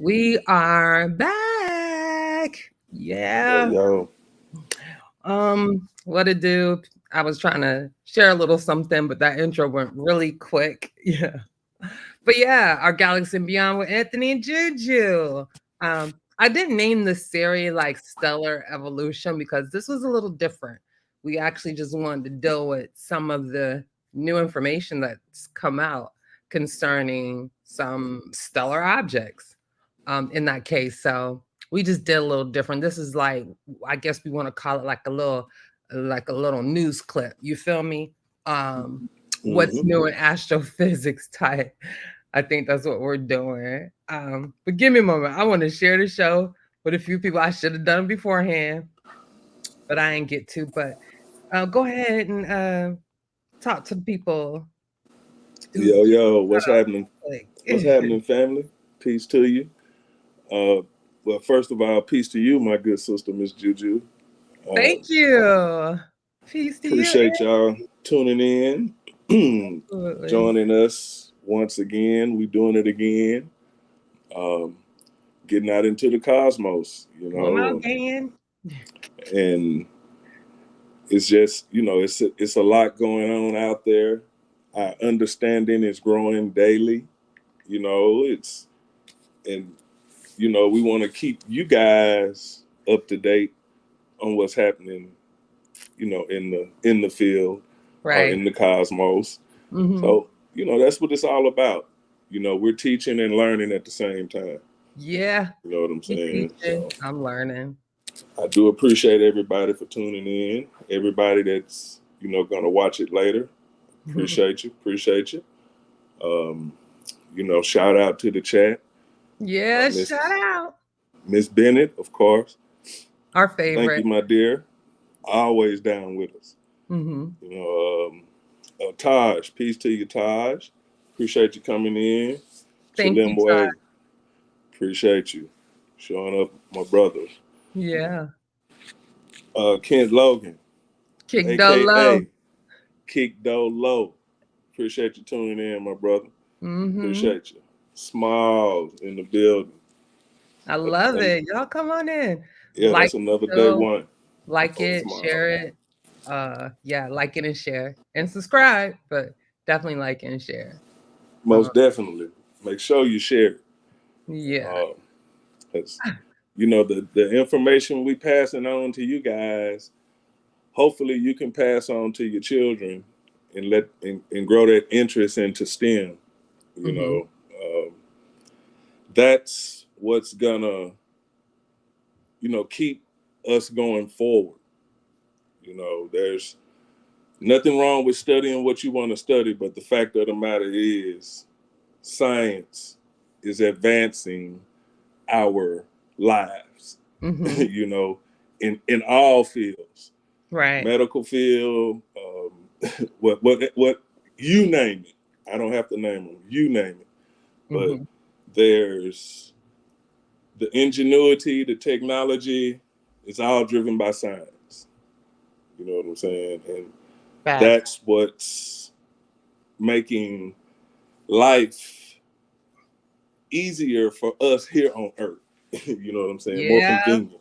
We are back. Yo, Yeah. yo. What to do? I was trying to share a little something, but that intro went really quick. Yeah. But yeah, our Galaxy and Beyond with Anthony and Juju. I didn't name this series like Stellar Evolution because this was a little different. We actually just wanted to deal with some of the new information that's come out concerning some stellar objects in that case. So we just did a little different. This is like, I guess we want to call it like a little news clip. You feel me? What's hmm new in astrophysics type. I think that's what we're doing. But give me a moment. I want to share the show with a few people. I should have done it beforehand, but I didn't get to. But go ahead and talk to the people. Do Yo, yo. What's happening? like, What's happening, family? Peace to you. Uh, well, first of all, peace to you, my good sister, Miss Juju. Uh, thank you. Peace to you. appreciate y'all tuning in, Absolutely. joining us once again. We doing it again. Um, getting out into the cosmos, Come on again. and it's just, it's a lot going on out there. Our understanding is growing daily. It's and we want to keep you guys up to date on what's happening, in the field or Right. in the cosmos. Hmm. So, that's what it's all about. We're teaching and learning at the same time. Yeah. You know what I'm You saying? teaching. So I'm learning. I do appreciate everybody for tuning in. Everybody that's, gonna watch it later. Appreciate you. Appreciate you. Um, shout out to the chat. Yeah. Miss Shout out. Miss Bennett, of course. Our Thank you, favorite. my dear. Always down with us. Hmm. Taj, peace to you, Taj. Appreciate you coming in. Thank you, Todd. Chilimwe, appreciate you showing up, my brother. Yeah. Kent Logan, Kick Dolo. aka Kick Low. Appreciate you tuning in, my brother. Hmm. Appreciate you. Smiles in the building. I love And it. Y'all come on in. yeah, Like that's another the day show, one. like Oh, it, smile. share it. Yeah, like it and share. And subscribe, but definitely like and share. Most definitely. Make sure you share it. Yeah. Uh, 'Cause, the information we passing on to you guys, hopefully you can pass on to your children and and grow that interest into STEM. You Hmm. know, um, that's what's gonna, keep us going forward. There's nothing wrong with studying what you want to study, but the fact of the matter is, science is advancing our lives. Hmm. In all fields, Right. medical field, what you name it. I don't have to name them. You name it. But Hmm. there's the ingenuity, the technology. It's all driven by science. You know what I'm saying? And Facts. that's what's making life easier for us here on Earth. You know what I'm saying? More Yeah. convenient.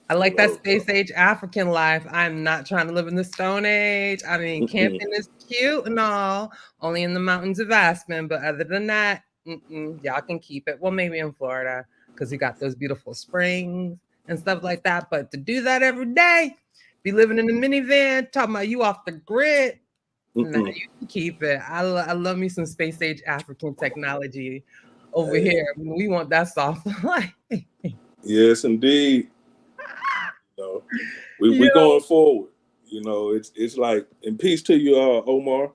I You like that know. space age African life. I'm not trying to live in the Stone Age. I mean, camping is cute and all, only in the mountains of Aspen. But other than that, y'all can keep it. Well, maybe in Florida because you got those beautiful springs and stuff like that. But to do that every day, be living in a minivan, talking about you off the grid. Nah, Mm-mm. you can keep it. I love me some space age African technology over Hey, here. We want that soft life. yes, indeed. You know, we Yo, going forward. It's like, in peace to you, Omar.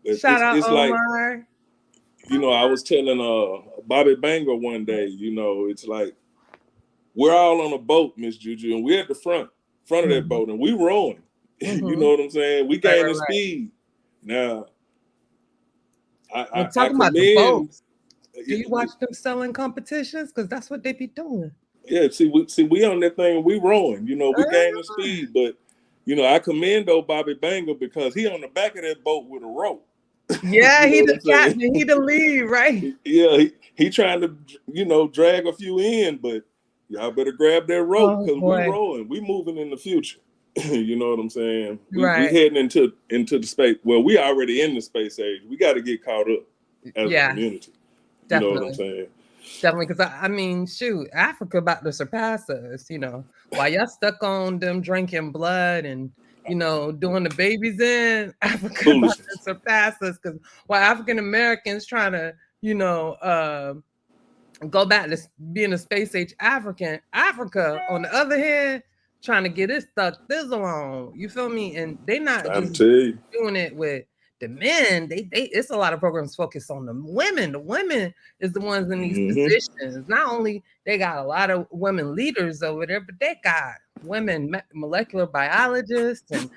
But shout it's out it's like, Omar. I was telling Bobby Banger one day. It's like we're all on a boat, Miss Juju, and we're at the front of that Mhm, boat, and we rowing. You know mhm. what I'm saying? We Right, gaining right, right. speed now. Well, I talking about the commend. boats, do you watch them selling competitions? Because that's what they be doing. Yeah, see, we on that thing. We rowing. We gaining Ah, speed, but I commend old Bobby Banger because he on the back of that boat with a rope. Yeah, You know he what the I'm saying? captain, he the lead, right? Yeah, he trying to, drag a few in, but y'all better grab that rope Oh because we boy. rolling. We moving in the future. You know what I'm saying? We Right. heading into the space. Well, we already in the space age. We got to get caught up as a Yeah, community. You know what I'm definitely. saying? Definitely, because I mean, shoot, Africa about to surpass us, While y'all stuck on them drinking blood and, doing the babies in, Africa about to Foolishness. surpass us. Because while African Americans trying to, go back to being a space age Africa, on the other hand, trying to get it stuck this along. You feel me? And they not Trying just to tell you. doing it with the men. They it's a lot of programs focused on the women. The women is the ones in these positions. Not only they got a lot of women leaders over there, but they got women molecular biologists and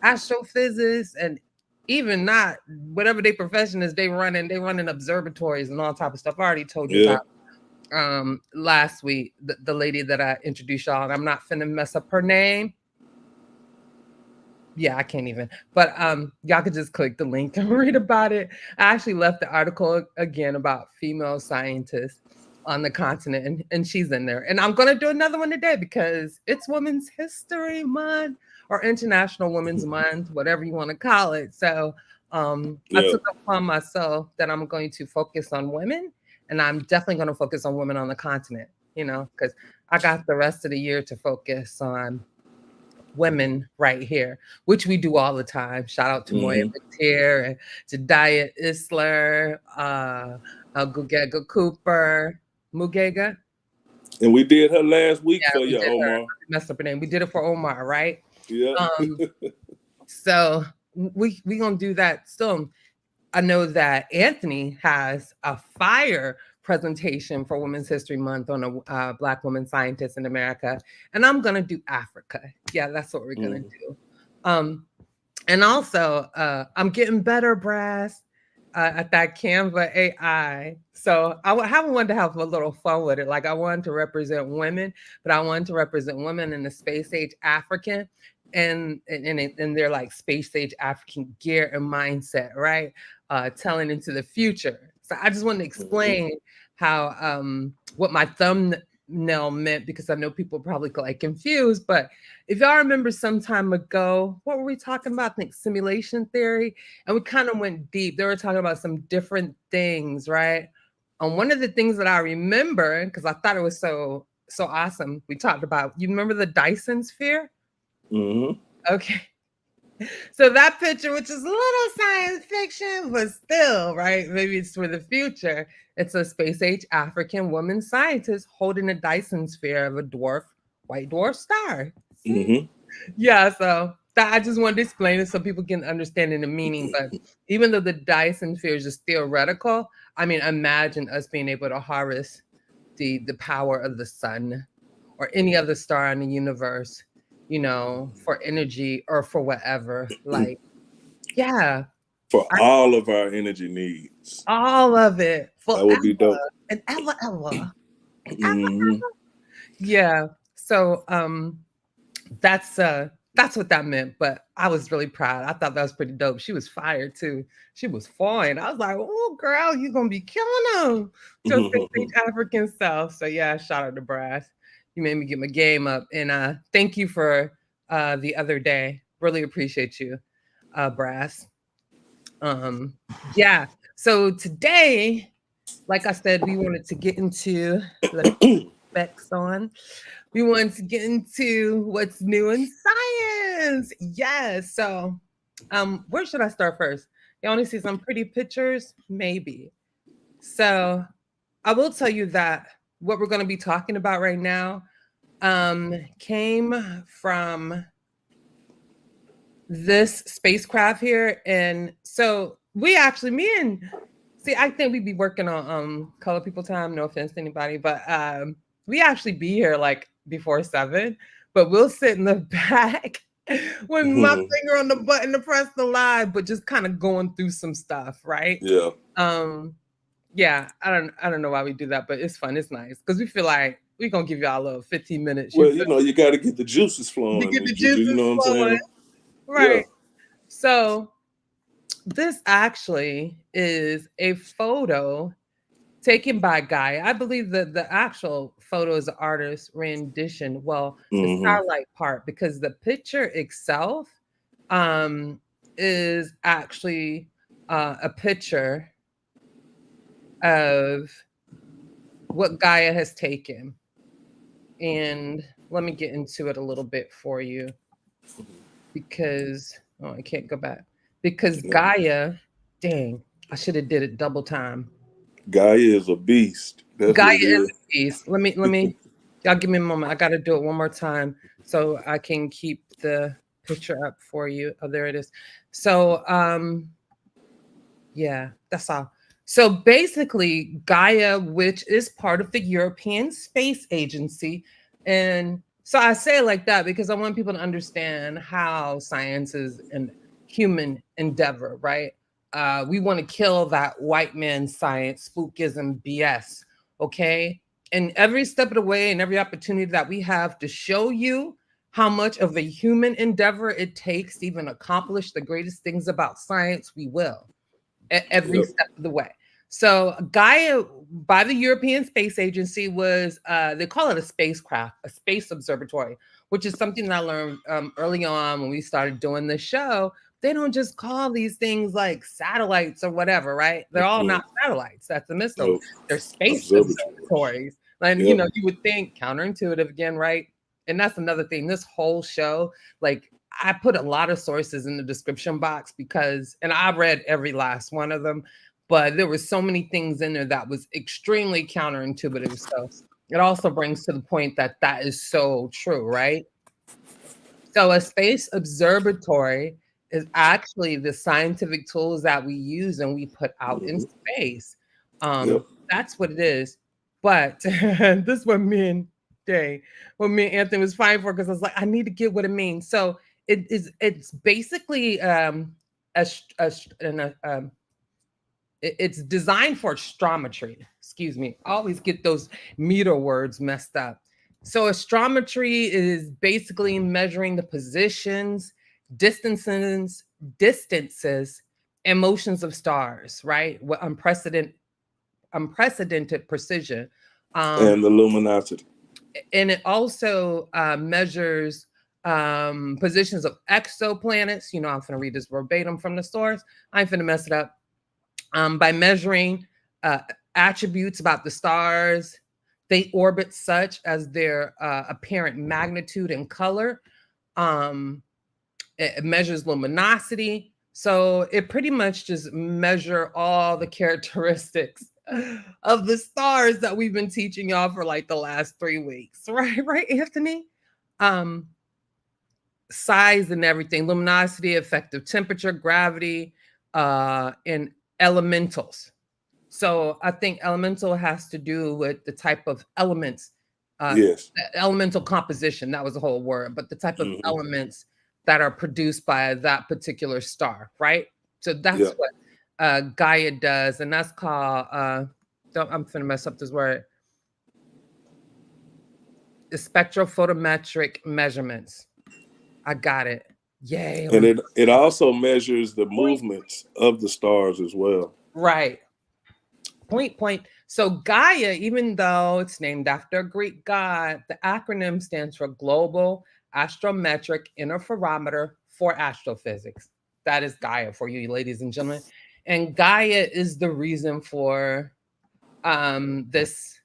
astrophysicists, and even not whatever their profession is, they running observatories and all type of stuff. I already told you Yeah. about last week the lady that I introduced y'all, and I'm not finna mess up her name. Yeah, I can't even. But y'all could just click the link and read about it. I actually left the article again about female scientists on the continent, and she's in there. And I'm gonna do another one today because it's Women's History Month or International Women's Month, whatever you want to call it. So I took upon myself that I'm going to focus on women, and I'm definitely going to focus on women on the continent, because I got the rest of the year to focus on women right here, which we do all the time. Shout out to Moya Batir and to Diet Isler, Gugega Cooper, Mugega. And we did her last week Yeah, for we you, did her. Omar. Messed up her name. We did it for Omar, right? Yeah. So we gonna do that still. I know that Anthony has a fire presentation for Women's History Month on a Black woman scientist in America, and I'm gonna do Africa. Yeah, that's what we're gonna do. And also, I'm getting better, Brass, at that Canva AI. So I haven't wanted to have a little fun with it. Like I wanted to represent women, but I wanted to represent women in the space age African. And they're like space age African gear and mindset, right? Telling into the future. So I just want to explain how what my thumbnail meant, because I know people probably like confused. But if y'all remember some time ago, what were we talking about? I think simulation theory, and we kind of went deep. They were talking about some different things, right? One of the things that I remember, because I thought it was so awesome, we talked about. You remember the Dyson sphere? Okay. So that picture, which is a little science fiction, but still, right? Maybe it's for the future. It's a space age African woman scientist holding a Dyson sphere of a white dwarf star. Yeah, so that I just wanted to explain it so people can understand the meaning. But even though the Dyson sphere is just theoretical, I mean, imagine us being able to harvest the power of the sun or any other star in the universe, for energy or for whatever. Like, yeah. For all of our energy needs. All of it. Forever. That would be dope. And ever. Yeah. So that's what that meant. But I was really proud. I thought that was pretty dope. She was fired too. She was fine. I was like, oh girl, you're gonna be killing them. Just think African self. So yeah, shout out to Brass. You made me get my game up. And thank you for the other day. Really appreciate you, Brass. Yeah. So today, like I said, we wanted to get into the specs on. We wanted to get into what's new in science. Yes. So where should I start first? You only see some pretty pictures? Maybe. So I will tell you that what we're going to be talking about right now came from this spacecraft here. And so we actually, I think we'd be working on color people time, no offense to anybody, but we actually be here like before 7, but we'll sit in the back with my finger on the button to press the live, but just kind of going through some stuff, right? Yeah. Yeah, I don't know why we do that, but it's fun. It's nice because we feel like we're gonna give y'all a little 15 minutes. Well, you got to get the juices flowing. To get the juices flowing. Right. Yeah. So this actually is a photo taken by Guy. I believe that the actual photo is the artist's rendition. Well, the satellite part, because the picture itself is actually a picture of what Gaia has taken. And let me get into it a little bit for you because I can't go back. Because Gaia, dang, I should have did it double time. Gaia is a beast. That's Gaia what it is is. a beast. Let me y'all give me a moment. I gotta do it one more time so I can keep the picture up for you. Oh, there it is. So yeah, that's all. So basically, Gaia, which is part of the European Space Agency, and so I say it like that because I want people to understand how science is an human endeavor, right? We want to kill that white man science, spookism, BS, okay? And every step of the way and every opportunity that we have to show you how much of a human endeavor it takes to even accomplish the greatest things about science, we will every step of the way. So Gaia by the European Space Agency was they call it a spacecraft, a space observatory, which is something that I learned early on when we started doing this show. They don't just call these things like satellites or whatever, right? They're all not satellites. That's the mystery. They're space observatories. And you know, you would think counterintuitive again, right? And that's another thing. This whole show, like I put a lot of sources in the description box because, and I read every last one of them, but there were so many things in there that was extremely counterintuitive. So it also brings to the point that that is so true, right? So a space observatory is actually the scientific tools that we use and we put out in space. That's what it is. But this is what me and Anthony was fighting for because I was like, I need to get what it means. So it's basically it's designed for astrometry. Excuse me. I always get those meter words messed up. So astrometry is basically measuring the positions, distances, and motions of stars, right? With unprecedented precision. And the luminosity. And it also measures positions of exoplanets. You know, I'm going to read this verbatim from the source. I ain't finna mess it up. By measuring attributes about the stars, they orbit such as their apparent magnitude and color. It measures luminosity. So it pretty much just measure all the characteristics of the stars that we've been teaching y'all for like the last 3 weeks, right, Anthony? Size and everything, luminosity, effective temperature, gravity, and elementals. So I think elemental has to do with the type of elements, elemental composition. That was the whole word, but the type of elements that are produced by that particular star, right? So that's what Gaia does, and that's called. I'm gonna mess up this word. The spectrophotometric measurements. I got it. Yay! And it also measures the movements of the stars as well. Right. Point. So Gaia, even though it's named after a Greek god, the acronym stands for Global Astrometric Interferometer for Astrophysics. That is Gaia for you, ladies and gentlemen. And Gaia is the reason for this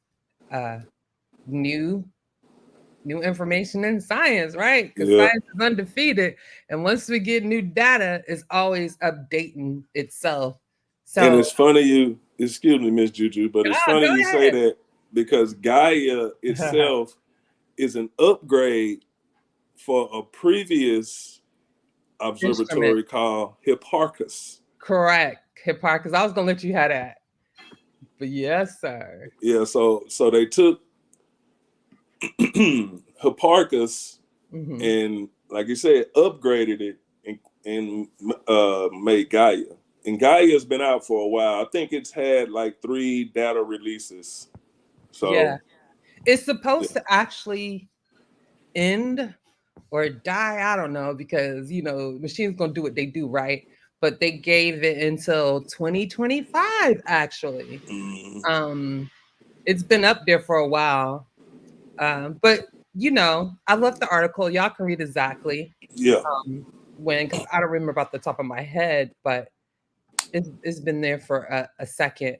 new information in science, right? Because science is undefeated. And once we get new data, it's always updating itself. So, and it's funny excuse me, Miss Juju, but it's funny you say that because Gaia itself is an upgrade for a previous observatory called Hipparchus. Correct. Hipparchus. I was going to let you have that. But yes, sir. Yeah, so they took Hipparchus and, like you said, upgraded it and made Gaia. And Gaia's been out for a while. I think it's had like 3 data releases. So yeah, it's supposed to actually end or die. I don't know, because you know machines gonna do what they do, right? but they gave it until 2025, actually. It's been up there for a while. But I love the article. Y'all can read exactly Yeah. when, because I don't remember off the top of my head, but it's been there for a second.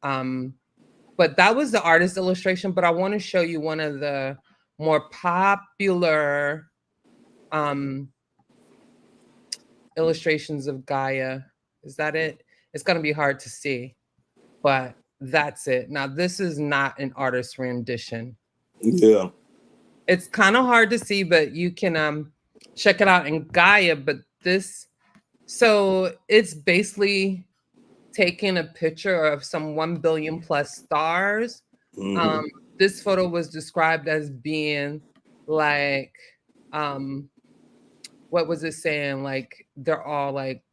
But that was the artist illustration. But I want to show you one of the more popular illustrations of Gaia. Is that it? It's going to be hard to see, but that's it. Now, this is not an artist rendition. Yeah. It's kind of hard to see, but you can check it out in Gaia. But so it's basically taking a picture of some 1 billion plus stars. This photo was described as being like, what was it saying? Like, they're all like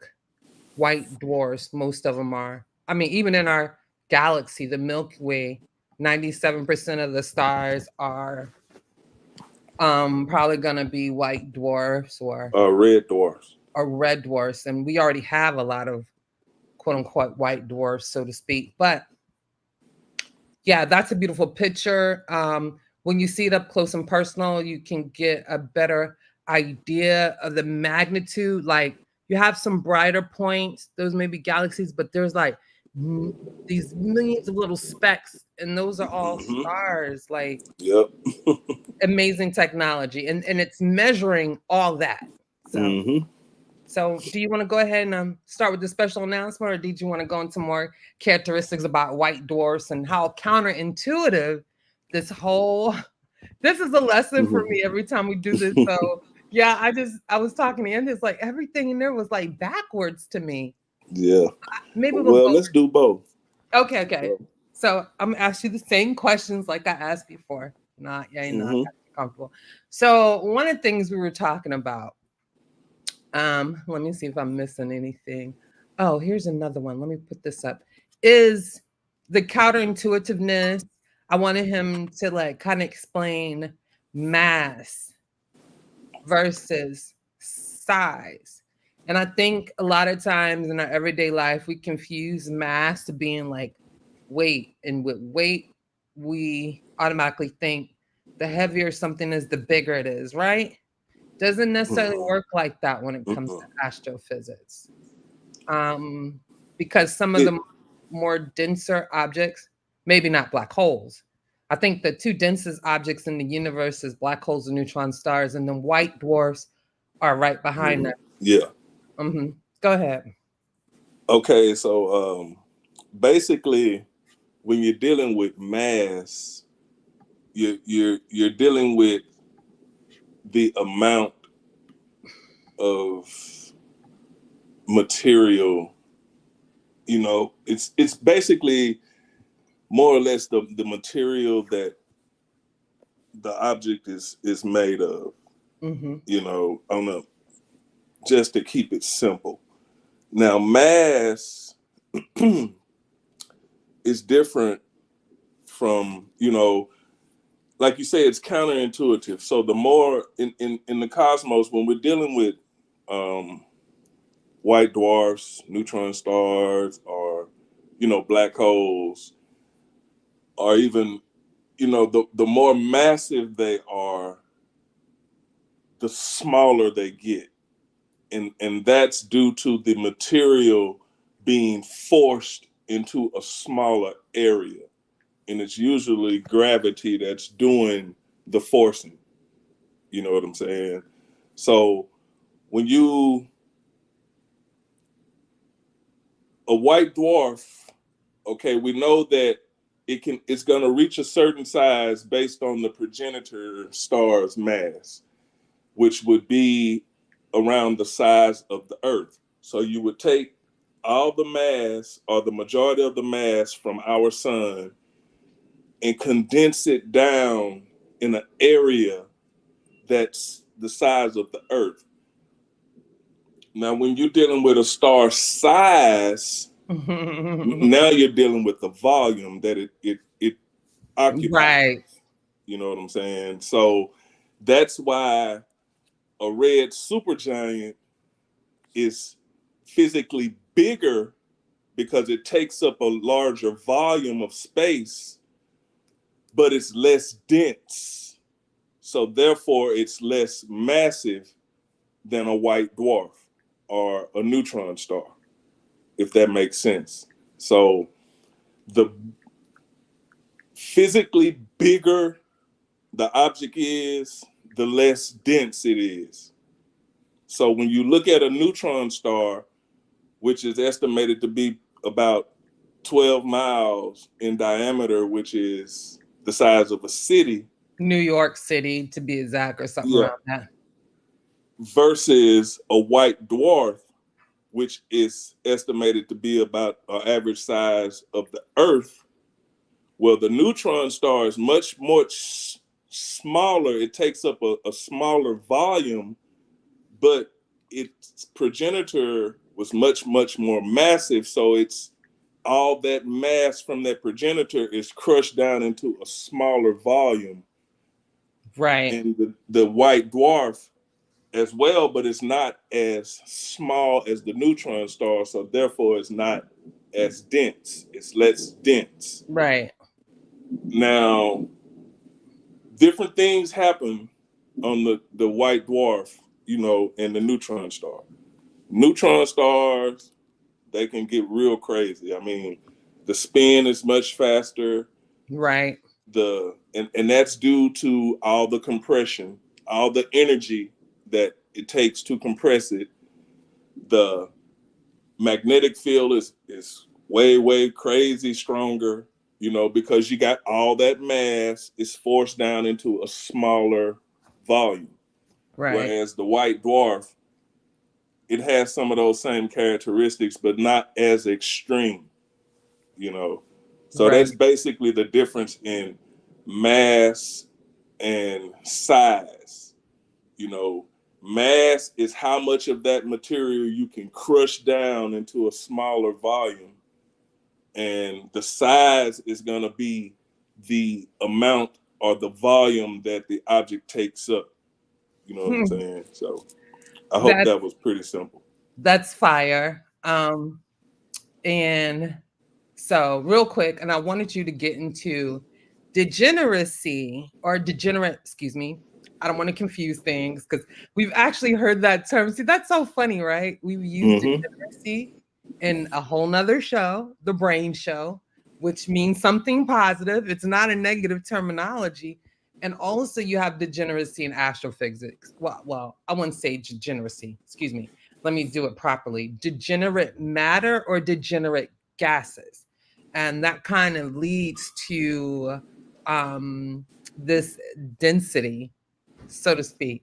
white dwarfs. Most of them are. I mean, even in our galaxy, the Milky Way, 97% of the stars are probably gonna be white dwarfs or red dwarfs. Or red dwarfs. And we already have a lot of quote unquote white dwarfs, so to speak. But yeah, that's a beautiful picture. When you see it up close and personal, you can get a better idea of the magnitude. Like, you have some brighter points, those may be galaxies, but there's like these millions of little specks, and those are all stars. Like, yep. Amazing technology, and it's measuring all that. So So do you want to go ahead and start with the special announcement, or did you want to go into more characteristics about white dwarfs and how counterintuitive this is a lesson for me every time we do this. So yeah, I was talking to Andy, it's like everything in there was like backwards to me. Yeah. Maybe let's do both. Okay. So I'm gonna ask you the same questions like I asked before. Not comfortable. So one of the things we were talking about, let me see if I'm missing anything. Oh, here's another one. Let me put this up. Is the counterintuitiveness. I wanted him to like kind of explain mass versus size. And I think a lot of times in our everyday life, we confuse mass to being like weight. And with weight, we automatically think the heavier something is, the bigger it is, right? Doesn't necessarily work like that when it comes to astrophysics. Because some of the more denser objects, maybe not black holes. I think the two densest objects in the universe is black holes and neutron stars, and then white dwarfs are right behind them. Yeah. Go ahead. Okay, so basically, when you're dealing with mass, you're dealing with the amount of material. It's basically more or less the material that the object is made of. Just to keep it simple. Now, mass is different from, like you say, it's counterintuitive. So the more in the cosmos, when we're dealing with white dwarfs, neutron stars, or black holes, or even the more massive they are, the smaller they get, and that's due to the material being forced into a smaller area, and it's usually gravity that's doing the forcing. You know what I'm saying? So when a white dwarf, okay, we know that it's going to reach a certain size based on the progenitor star's mass, which would be around the size of the Earth. So you would take all the mass, or the majority of the mass, from our sun and condense it down in an area that's the size of the Earth. Now, when you're dealing with a star size, now you're dealing with the volume that it occupies. Right. You know what I'm saying? So that's why a red supergiant is physically bigger because it takes up a larger volume of space, but it's less dense. So therefore, it's less massive than a white dwarf or a neutron star, if that makes sense. So the physically bigger the object is, the less dense it is. So when you look at a neutron star, which is estimated to be about 12 miles in diameter, which is the size of a city. New York City, to be exact, or something around that. Versus a white dwarf, which is estimated to be about an average size of the Earth. Well, the neutron star is much smaller. It takes up a smaller volume, but its progenitor was much more massive. So it's all that mass from that progenitor is crushed down into a smaller volume. Right. And the white dwarf as well, but it's not as small as the neutron star, so therefore it's not as dense. It's less dense. Right. Now, different things happen on the white dwarf, and the neutron star. Neutron stars, they can get real crazy. I mean, the spin is much faster. Right. And that's due to all the compression, all the energy that it takes to compress it. The magnetic field is way crazy stronger, because you got all that mass is forced down into a smaller volume. Right. Whereas the white dwarf, it has some of those same characteristics, but not as extreme, So Right. That's basically the difference in mass and size. Mass is how much of that material you can crush down into a smaller volume. And the size is going to be the amount or the volume that the object takes up. You know what I'm saying? So I hope that was pretty simple. That's fire. And so real quick, and I wanted you to get into degeneracy or degenerate, excuse me. I don't want to confuse things because we've actually heard that term. See, that's so funny, right? We've used degeneracy in a whole nother show, The Brain Show, which means something positive. It's not a negative terminology. And also you have degeneracy in astrophysics. Well, I wouldn't say degeneracy. Excuse me. Let me do it properly. Degenerate matter or degenerate gases. And that kind of leads to this density, so to speak,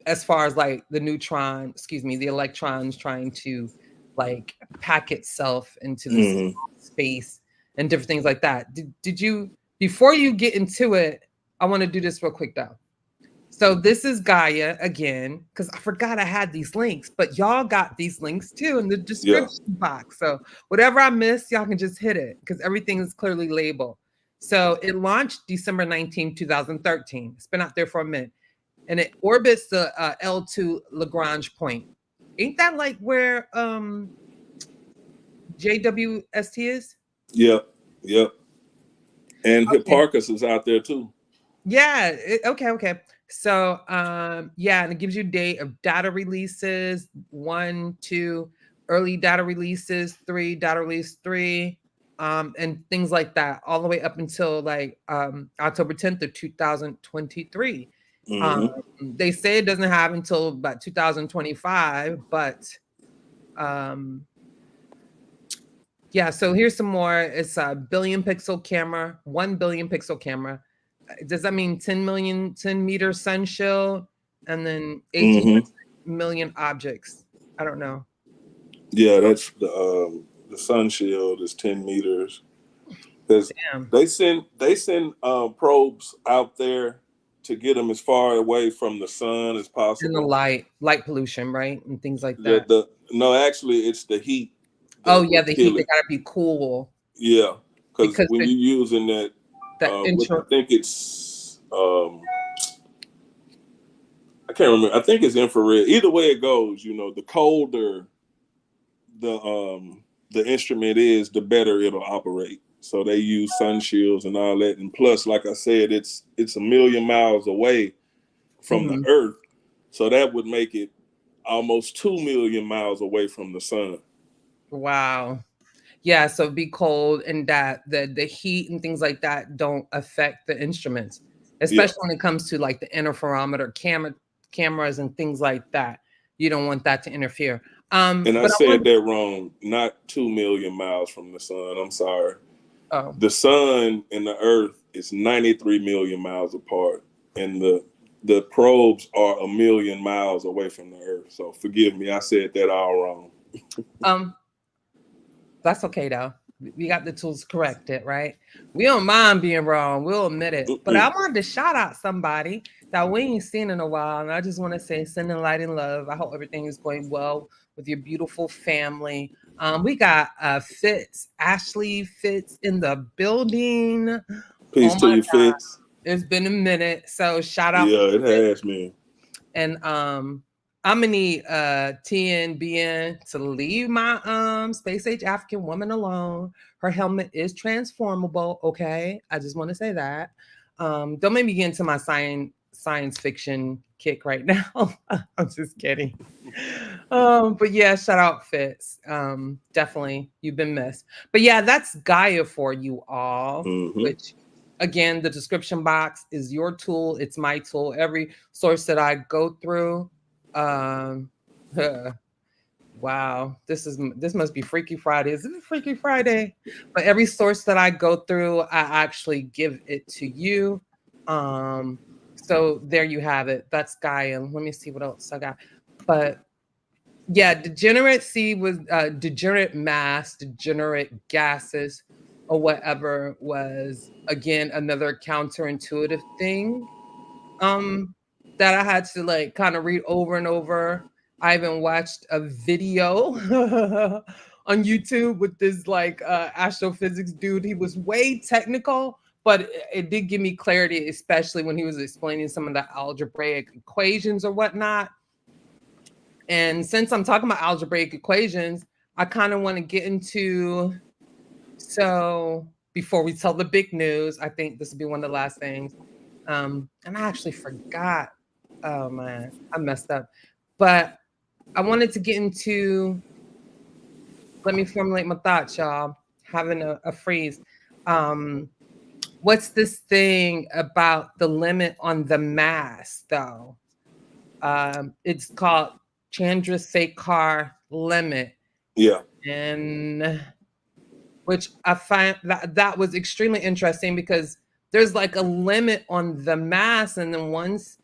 as far as like the the electrons trying to like pack itself into this space and different things like that. Did you, before you get into it, I want to do this real quick though. So this is Gaia again, because I forgot I had these links, but y'all got these links too in the description box. So whatever I missed, y'all can just hit it because everything is clearly labeled. So it launched December 19, 2013. It's been out there for a minute. And it orbits the L2 Lagrange point. Ain't that like where JWST is? Yep. And Hipparchus is out there too. Yeah. Okay. So, and it gives you date of data releases, 1, 2, early data releases, 3, data release 3, and things like that, all the way up until like October 10th of 2023. They say it doesn't have until about 2025, but so here's some more. It's a 1 billion pixel camera. Does that mean 10 meter sun shield and then 18 million objects? I don't know. Yeah, that's the sun shield is 10 meters. Because they send probes out there to get them as far away from the sun as possible. And the light pollution, right? And things like that. No, actually it's the heat. Oh yeah, the heat, they gotta be cool. Yeah, because when you're using that, I think it's I can't remember. I think it's infrared. Either way it goes, you know, the colder the instrument is, the better it'll operate. So they use sun shields and all that. And plus, like I said, it's 1,000,000 miles away from the Earth. So that would make it almost 2,000,000 miles away from the sun. Wow. Yeah, so be cold, and that the heat and things like that don't affect the instruments, especially when it comes to like the interferometer cameras and things like that. You don't want that to interfere. And I said that wrong. Not 2,000,000 miles from the sun. I'm sorry. Oh. The sun and the Earth is 93,000,000 miles apart, and the probes are 1,000,000 miles away from the Earth. So forgive me, I said that all wrong. That's okay though. We got the tools to correct it, right? We don't mind being wrong. We'll admit it. But I wanted to shout out somebody that we ain't seen in a while, and I just want to say, sending light and love. I hope everything is going well with your beautiful family. We got Fitz, Ashley Fitz in the building. Peace to you, Fitz. It's been a minute, so shout out. Yeah, it has, man. And I'm gonna need TNBN to leave my space age African woman alone. Her helmet is transformable. Okay, I just want to say that. Don't make me get into my science fiction kick right now. I'm just kidding. But yeah, shout out Fitz. Definitely, you've been missed. But yeah, that's Gaia for you all. Which, again, the description box is your tool. It's my tool. Every source that I go through. Wow, this must be Freaky Friday. Is it Freaky Friday? But every source that I go through, I actually give it to you. So there you have it. That's Gaia. Let me see what else I got. But yeah, degeneracy was degenerate mass, degenerate gases, or whatever was, again, another counterintuitive thing that I had to like kind of read over and over. I even watched a video on YouTube with this like astrophysics dude. He was way technical, but it did give me clarity, especially when he was explaining some of the algebraic equations or whatnot. And since I'm talking about algebraic equations, I kind of want to get into, so before we tell the big news, I think this will be one of the last things. And I actually forgot. Oh man, I messed up. But I wanted to get into, let me formulate my thoughts, y'all. Having a freeze. What's this thing about the limit on the mass, though? It's called Chandrasekhar limit. Yeah. And which I find that was extremely interesting, because there's like a limit on the mass, and then once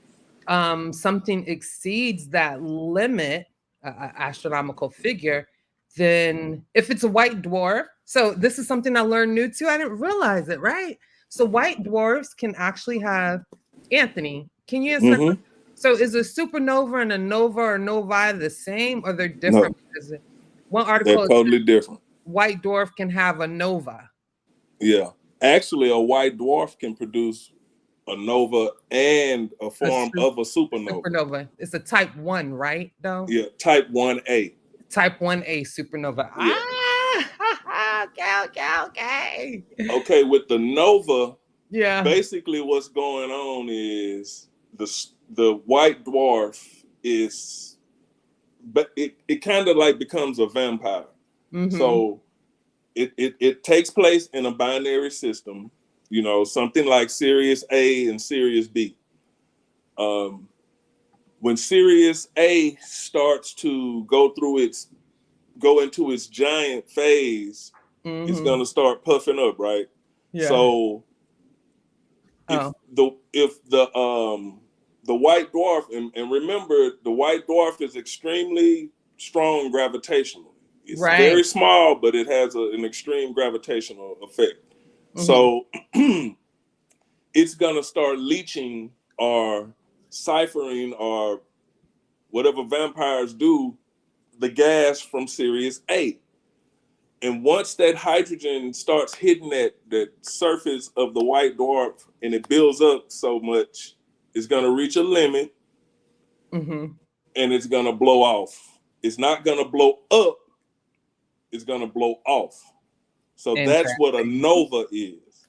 something exceeds that limit, astronomical figure, then if it's a white dwarf, so this is something I learned new too. I didn't realize it, right? So white dwarfs can actually have, Anthony, can you answer? So is a supernova and a nova or novae the same, or they're different? No. Because one article they're totally different. White dwarf can have a nova. Yeah. Actually, a white dwarf can produce a nova and a form of a supernova. Supernova. It's a type 1, right? Though. Yeah, type 1A. Type 1A supernova. Yeah. Okay. Okay, with the nova, yeah. Basically, what's going on is the white dwarf is, but it kind of like becomes a vampire. So it takes place in a binary system, you know, something like Sirius A and Sirius B. When Sirius A starts to go into its giant phase, it's gonna start puffing up, right? Yeah. So if the white dwarf, and remember, the white dwarf is extremely strong gravitationally. It's very small, but it has an extreme gravitational effect. So it's gonna start leaching or ciphering or whatever vampires do, the gas from Sirius A. And once that hydrogen starts hitting that surface of the white dwarf and it builds up so much, it's gonna reach a limit. Mm-hmm. and it's gonna blow off. It's not gonna blow up. It's gonna blow off. So that's what a Interesting. nova is.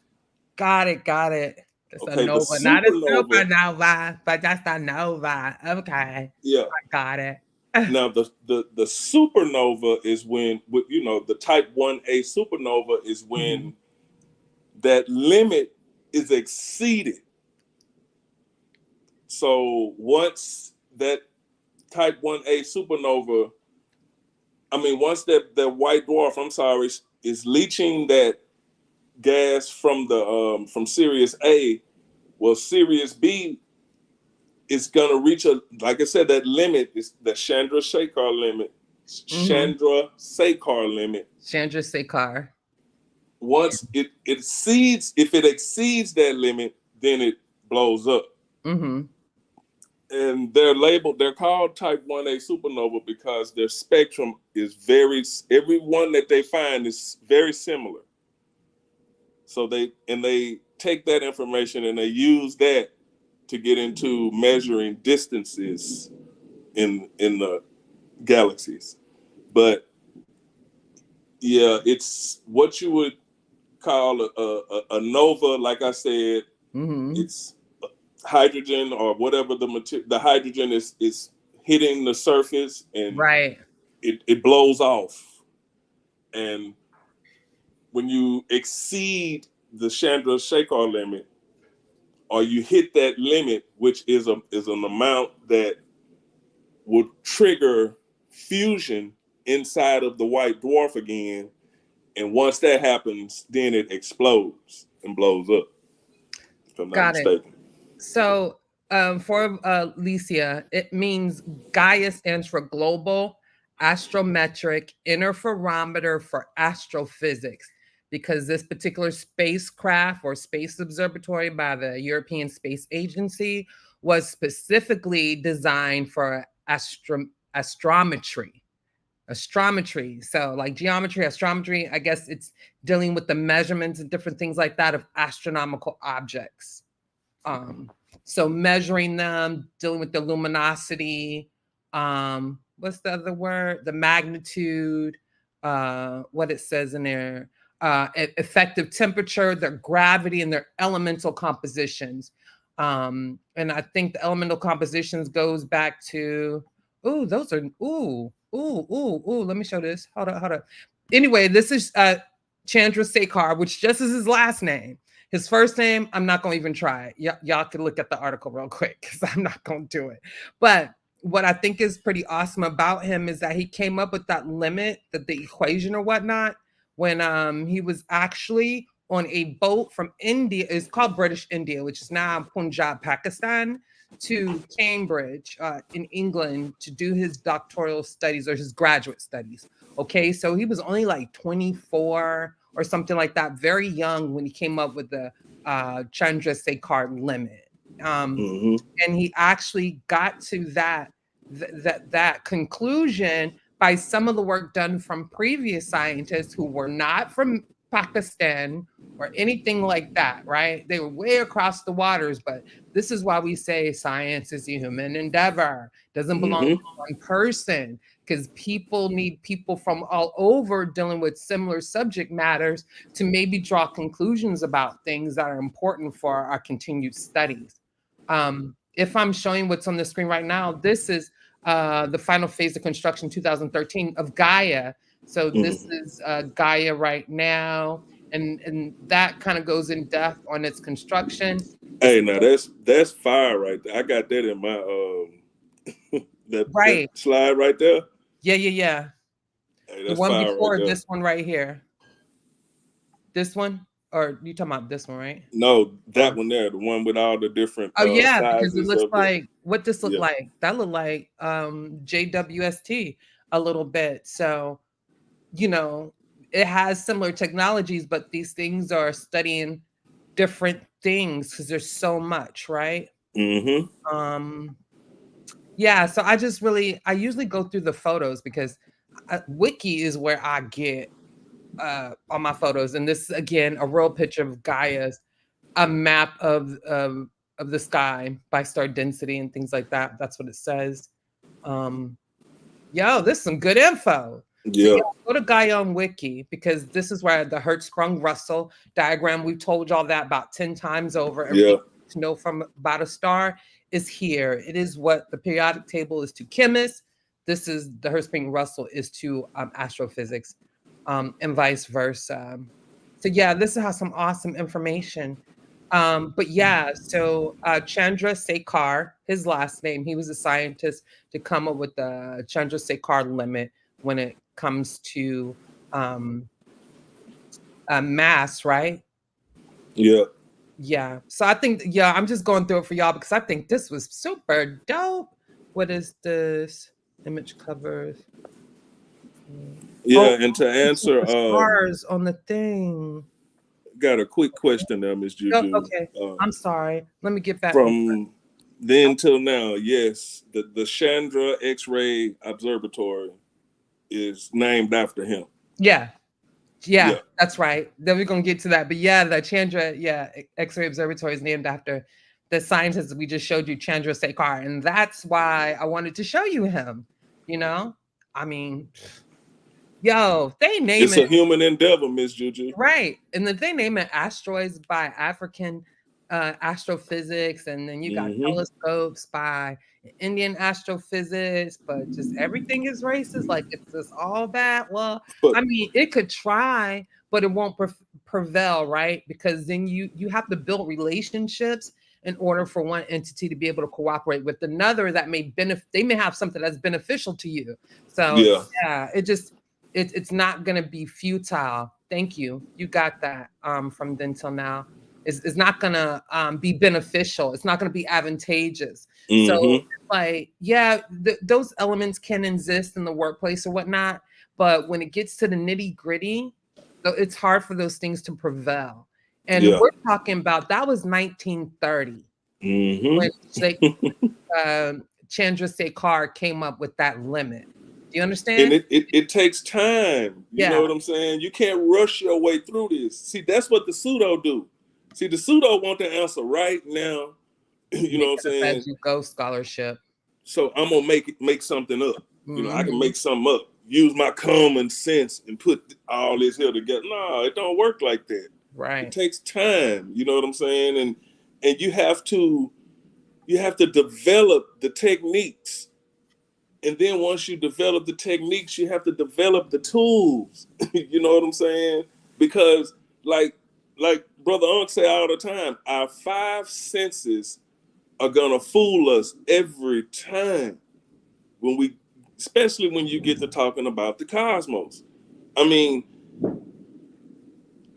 Got it. Got it. It's a Okay, the nova, not a supernova. supernova, but just a nova. Okay, Yeah. I got it. Now the supernova is when, you know, the type 1A supernova is when that limit is exceeded. So once that type 1A supernova, once that white dwarf, I'm sorry, is leaching that gas from the from Sirius A, well, Sirius B is gonna reach like I said, that limit is the Chandra-Shekhar limit. Chandra-Shekhar limit. Chandra-Shekhar. Once it exceeds, if it exceeds that limit, then it blows up. Mm-hmm. And they're called type 1A supernova because their spectrum is every one that they find is very similar. So they take that information and they use that to get into measuring distances in the galaxies. But yeah, it's what you would call a nova. Like I said, it's hydrogen or whatever the hydrogen is hitting the surface, and it blows off. And when you exceed the Chandra-Shekhar limit, or you hit that limit, which is an amount that would trigger fusion inside of the white dwarf again, and once that happens, then it explodes and blows up. If I'm not mistaken. So for Alicia, it means Gaia stands for Global Astrometric Interferometer for Astrophysics, because this particular spacecraft or space observatory by the European Space Agency was specifically designed for astrometry. So like geometry, astrometry, I guess it's dealing with the measurements and different things like that of astronomical objects. So measuring them, dealing with the luminosity, what's the other word? The magnitude, what it says in there, effective temperature, their gravity, and their elemental compositions. And I think the elemental compositions goes back to, let me show this. Hold up. Anyway, this is Chandra-Shekhar, which just is his last name. His first name, I'm not going to even try. Y'all can look at the article real quick because I'm not going to do it. But what I think is pretty awesome about him is that he came up with that limit, that the equation or whatnot, when he was actually on a boat from India. It's called British India, which is now Punjab, Pakistan, to Cambridge in England to do his doctoral studies or his graduate studies. Okay, so he was only like 24 or something like that, very young when he came up with the Chandra-Shekhar limit. And he actually got to that conclusion by some of the work done from previous scientists who were not from Pakistan or anything like that, right? They were way across the waters, but this is why we say science is a human endeavor. Doesn't belong to one person, because people need people from all over dealing with similar subject matters to maybe draw conclusions about things that are important for our continued studies. If I'm showing what's on the screen right now, this is the final phase of construction 2013 of Gaia. So this is Gaia right now, and that kind of goes in depth on its construction. Hey, now that's fire right there. I got that in my that slide right there. Yeah. Hey, the that's one fire before right there. this one right here. This one, or you talking about this one, right? No, that one there, the one with all the different because it looks like what this look like. That look like JWST a little bit. So, you know, it has similar technologies, but these things are studying different things because there's so much, right? Yeah, so I usually go through the photos because Wiki is where I get all my photos. And this is, again, a real picture of Gaia's, a map of of the sky by star density and things like that. That's what it says. Yo, this is some good info. Yeah. So yeah, go to Gaian Wiki, because this is where the Hertzsprung-Russell diagram, we've told y'all that about 10 times over. Everything to know from about a star is here. It is what the periodic table is to chemists. This is the Hertzsprung-Russell is to astrophysics, and vice versa. So yeah, this has some awesome information. But yeah, so Chandrasekhar, his last name, he was a scientist to come up with the Chandrasekhar limit when it comes to mass, right? Yeah. Yeah. So I think, yeah, I'm just going through it for y'all because I think this was super dope. What is this? Image covers. Yeah, and to answer stars on the thing. Got a quick question there, Miss Juju. Okay. I'm sorry. Let me get back. From then till now, yes, the Chandra X-ray Observatory is named after him. Yeah, that's right. Then we're gonna get to that. But yeah, the Chandra, X-ray Observatory is named after the scientist we just showed you, Chandrasekhar, and that's why I wanted to show you him. You know, I mean, yo, they name it's a human endeavor, Miss Juju. Right, and then they name it asteroids by African astrophysics, and then you got telescopes by Indian astrophysics, but just everything is racist. Like, it's just all bad. Well, I mean, it could try, but it won't prevail, right? Because then you have to build relationships in order for one entity to be able to cooperate with another that may they may have something that's beneficial to you. So yeah, it's not going to be futile. Thank you. You got that from then till now. It's not going to be beneficial. It's not going to be advantageous. So like, yeah, those elements can exist in the workplace or whatnot. But when it gets to the nitty gritty, it's hard for those things to prevail. And we're talking about, that was 1930 when Chandrasekhar came up with that limit. Do you understand? And it takes time. You know what I'm saying? You can't rush your way through this. See, that's what the pseudo do. See, the pseudo want the answer right now. You know what I'm saying? You go scholarship. So I'm gonna make something up. You know, I can make something up. Use my common sense and put all this here together. No, it don't work like that. Right. It takes time. You know what I'm saying? And you have to develop the techniques. And then once you develop the techniques, you have to develop the tools. You know what I'm saying? Because like Brother Unc say all the time, our 5 senses are gonna fool us every time especially when you get to talking about the cosmos. I mean,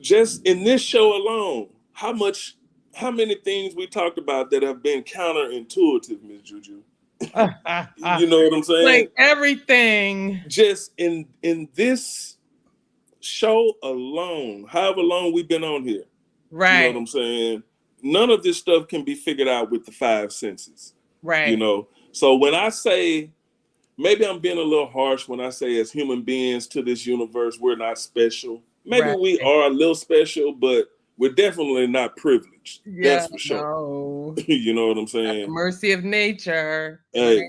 just in this show alone, how many things we talked about that have been counterintuitive, Ms. Juju? You know what I'm saying? Like everything. Just in this show alone, however long we've been on here. Right. You know what I'm saying? None of this stuff can be figured out with the 5 senses. Right. You know? So when I say, maybe I'm being a little harsh when I say as human beings to this universe, we're not special. Maybe we are a little special, but we're definitely not privileged. Yeah, that's for sure. No. You know what I'm saying? At the mercy of nature. Hey.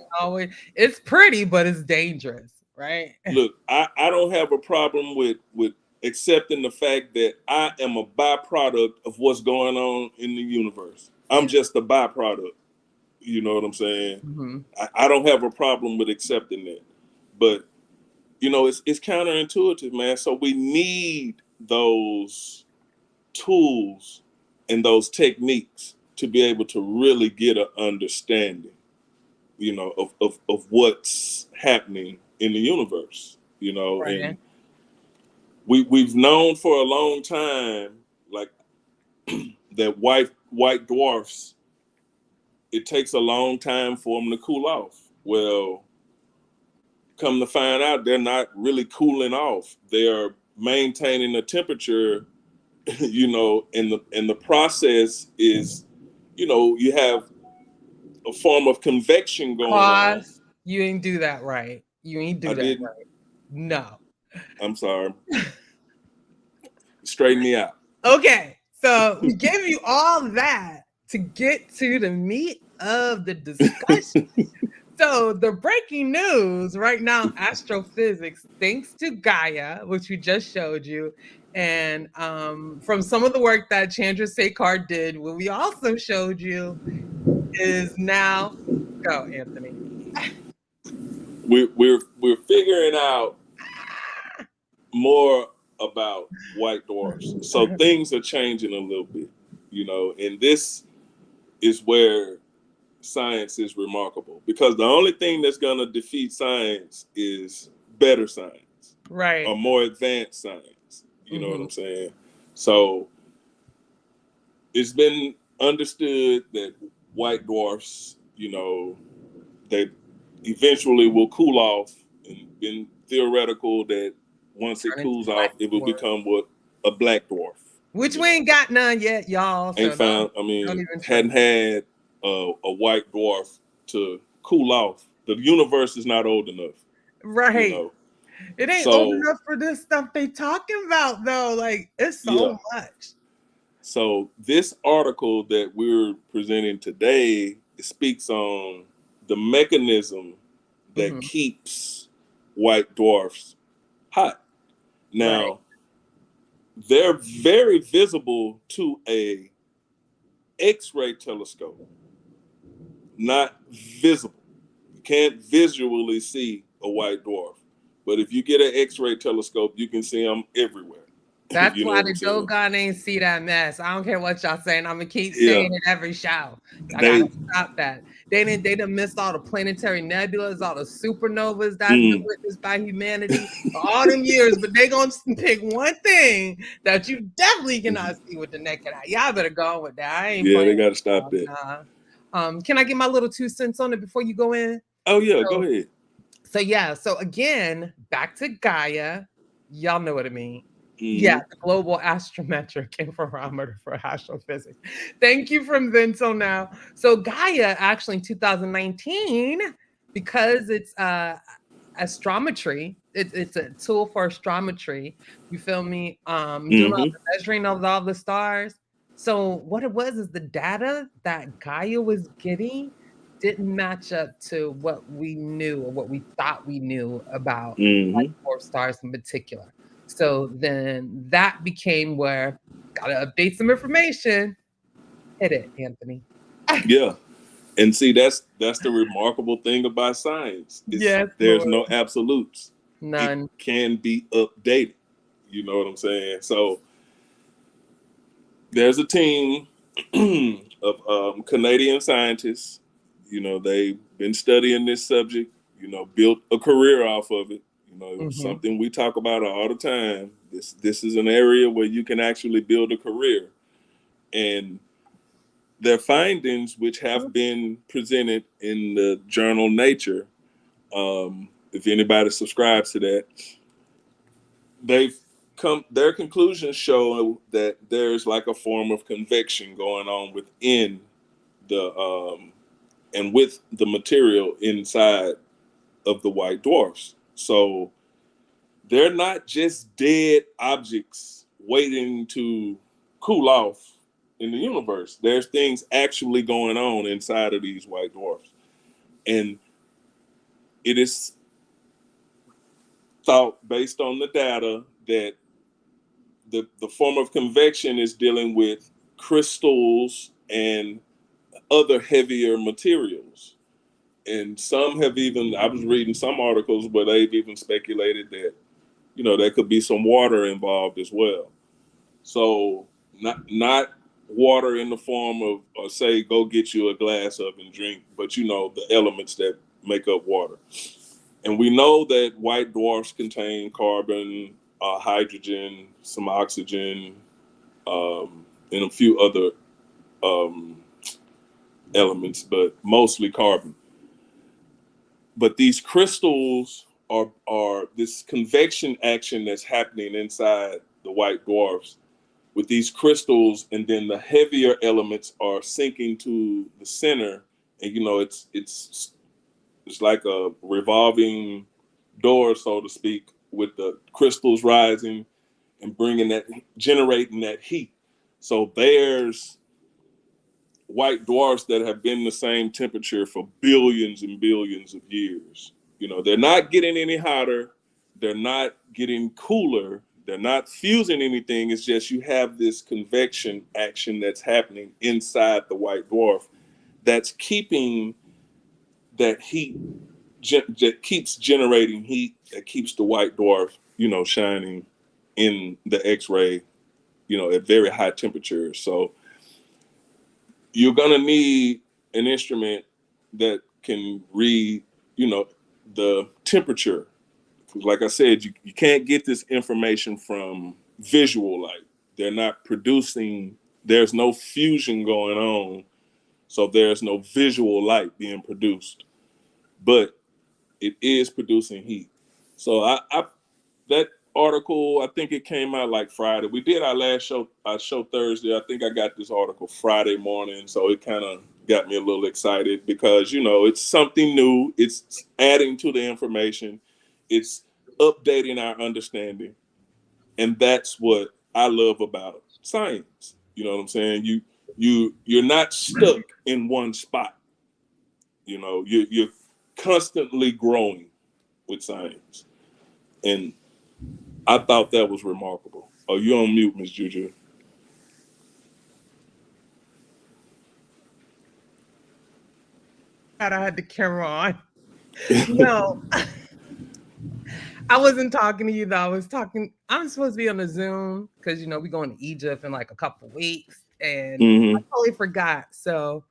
It's pretty, but it's dangerous, right? Look, I don't have a problem with accepting the fact that I am a byproduct of what's going on in the universe. I'm just a byproduct. You know what I'm saying? I don't have a problem with accepting that. But, you know, it's counterintuitive, man. So we need those tools and those techniques to be able to really get an understanding, you know, of what's happening in the universe, you know. Right. And we've known for a long time, like, that white dwarfs, it takes a long time for them to cool off. Well, come to find out, they're not really cooling off. They're maintaining the temperature, you know, and the process is, you know, you have a form of convection going on. You ain't do that right. You ain't do that right. No. I'm sorry. Straighten me out. Okay. So we gave you all that to get to the meat of the discussion. So the breaking news right now, astrophysics, thanks to Gaia, which we just showed you, and from some of the work that Chandrasekhar did, what we also showed you is now, go Anthony. We're figuring out more about white dwarfs. So things are changing a little bit, and this is where science is remarkable, because the only thing that's going to defeat science is better science, right, or more advanced science. You know what I'm saying? So it's been understood that white dwarfs, they eventually will cool off, and been theoretical that once it cools off, it will become what a black dwarf. Which we ain't got none yet, y'all. Ain't found. Hadn't had a white dwarf to cool off. The universe is not old enough. Right. It ain't old enough for this stuff they talking about, though. Like, it's so much. So this article that we're presenting today speaks on the mechanism that keeps white dwarfs hot. Now, they're very visible to a X-ray telescope. Not visible. You can't visually see a white dwarf. But if you get an X-ray telescope, you can see them everywhere. That's why the Dogon ain't see that mess. I don't care what y'all saying. I'm gonna keep saying it every show. I gotta stop that. They done missed all the planetary nebulas, all the supernovas that's been witnessed by humanity for all them years. But they gonna pick one thing that you definitely cannot see with the naked eye. Y'all better go with that. I ain't playing. They gotta stop that. Can I get my little 2 cents on it before you go in? Oh yeah, go ahead. So again, back to Gaia. Y'all know what I mean. Yeah, the global astrometric interferometer for astrophysics. Thank you from then till now. So Gaia, actually in 2019, because it's astrometry, it's a tool for astrometry. You feel me? Doing all the measuring of all the stars. So what it was is the data that Gaia was getting didn't match up to what we knew or what we thought we knew about white dwarf stars in particular. So then that became where gotta update some information. Hit it, Anthony. Yeah. And see, that's the remarkable thing about science. There's no absolutes. None. It can be updated. You know what I'm saying? So there's a team of Canadian scientists. They've been studying this subject, built a career off of it. Something we talk about all the time. This is an area where you can actually build a career. And their findings, which have been presented in the journal Nature, if anybody subscribes to that, their conclusions show that there's like a form of convection going on within the and with the material inside of the white dwarfs. So they're not just dead objects waiting to cool off in the universe. There's things actually going on inside of these white dwarfs. And it is thought, based on the data, that the form of convection is dealing with crystals and other heavier materials. And some have even, I was reading some articles where they've even speculated that, there could be some water involved as well. So not water in the form of, or say, go get you a glass of and drink, but the elements that make up water. And we know that white dwarfs contain carbon, hydrogen, some oxygen, and a few other elements, but mostly carbon. But these crystals are this convection action that's happening inside the white dwarfs with these crystals, and then the heavier elements are sinking to the center, and it's like a revolving door, so to speak, with the crystals rising and generating that heat. So there's white dwarfs that have been the same temperature for billions and billions of years. You know, they're not getting any hotter. They're not getting cooler. They're not fusing anything. It's just you have this convection action that's happening inside the white dwarf that's keeping that heat, that keeps generating heat, that keeps the white dwarf, you know, shining in the X-ray, you know, at very high temperatures. So you're gonna need an instrument that can read, you know, the temperature. Like I said, you can't get this information from visual light. They're not producing, there's no fusion going on, so there's no visual light being produced. But it is producing heat. So I that article, I think it came out like Friday. We did our last show, our show Thursday. I think I got this article Friday morning, so it kind of got me a little excited because, you know, it's something new. It's adding to the information. It's updating our understanding. And that's what I love about science. You know what I'm saying? You're not stuck in one spot. You know, you're constantly growing with science. And I thought that was remarkable. Oh, you're on mute, Miss Juju. I had the camera on. No, I wasn't talking to you though. I'm supposed to be on a Zoom because, you know, we're going to Egypt in like a couple of weeks, and I totally forgot. So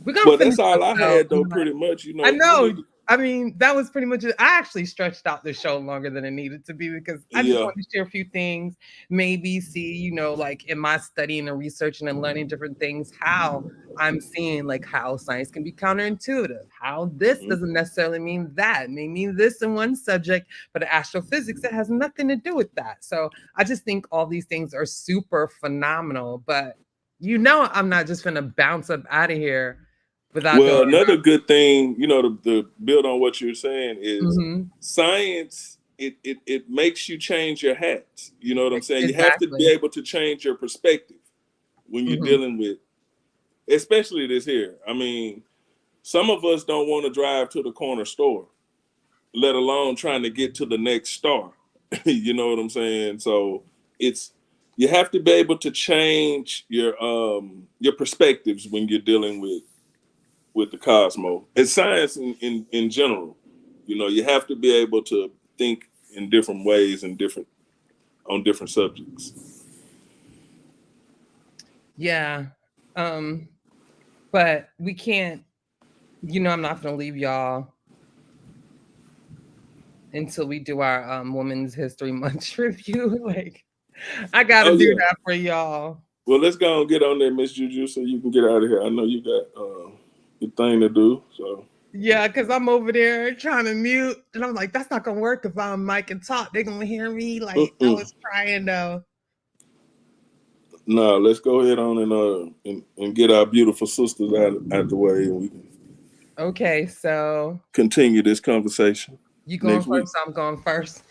we're gonna. Well, that's all I had though, pretty much. You know, I know. I mean, that was pretty much it. I actually stretched out the show longer than it needed to be because I just wanted to share a few things, maybe see, you know, like in my studying and researching and learning different things, how I'm seeing like how science can be counterintuitive, how this doesn't necessarily mean that. It may mean this in one subject, but astrophysics, it has nothing to do with that. So I just think all these things are super phenomenal, but you know, I'm not just gonna bounce up out of here. Well, another good thing, you know, to build on what you're saying is science, it makes you change your hats. You know what I'm saying? Exactly. You have to be able to change your perspective when you're dealing with, especially this here. I mean, some of us don't want to drive to the corner store, let alone trying to get to the next star. You know what I'm saying? So you have to be able to change your perspectives when you're dealing with the cosmos. It's science in general. You know, you have to be able to think in different ways and on different subjects. Yeah. But we can't, you know, I'm not gonna leave y'all until we do our Women's History Month review. Like, I gotta do that for y'all. Well, let's go and get on there, Miss Juju, so you can get out of here. I know you got your thing to do. So yeah, because I'm over there trying to mute, and I'm like, that's not gonna work if I'm mic and talk. They're gonna hear me. Like I was trying though. No, let's go ahead on and get our beautiful sisters out the way, and we can. Okay, so continue this conversation. You going first? I'm going first.